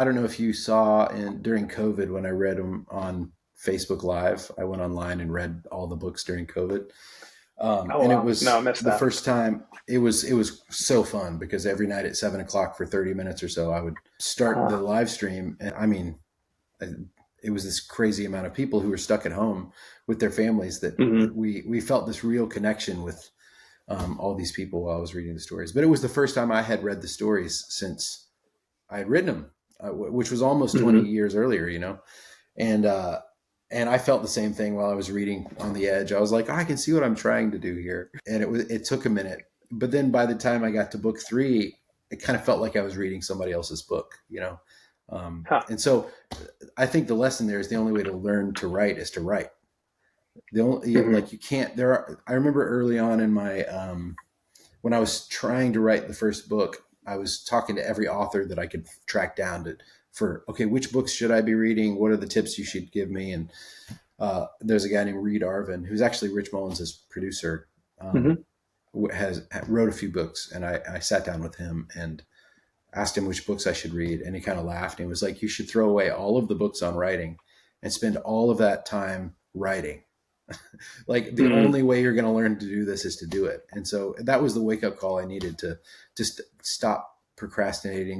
I don't know if you saw during COVID when I read them on Facebook Live. I went online and read all the books during COVID. Oh And it wow, no, I was missed the that. first time it was so fun because every night at 7 o'clock for 30 minutes or so, I would start the Huh. live stream. And I mean, it was this crazy amount of people who were stuck at home with their families that Hmm. we felt this real connection with all these people while I was reading the stories. But it was the first time I had read the stories since I had written them, which was almost 20 Hmm. years earlier, and and I felt the same thing while I was reading On the Edge. I was like, I can see what I'm trying to do here, and it took a minute, but then by the time I got to book three, it kind of felt like I was reading somebody else's book. Huh. And so I think the lesson there is the only way to learn to write is to write. The only Hmm. like you can't. There are. I remember early on in my when I was trying to write the first book, I was talking to every author that I could track down for okay, which books should I be reading? What are the tips you should give me? And there's a guy named Reed Arvin, who's actually Rich Mullins' producer, Hmm. has wrote a few books, and I sat down with him and asked him which books I should read, and he kind of laughed and he was like, "You should throw away all of the books on writing and spend all of that time writing. Like the Hmm. only way you're going to learn to do this is to do it." And so that was the wake up call I needed to just stop procrastinating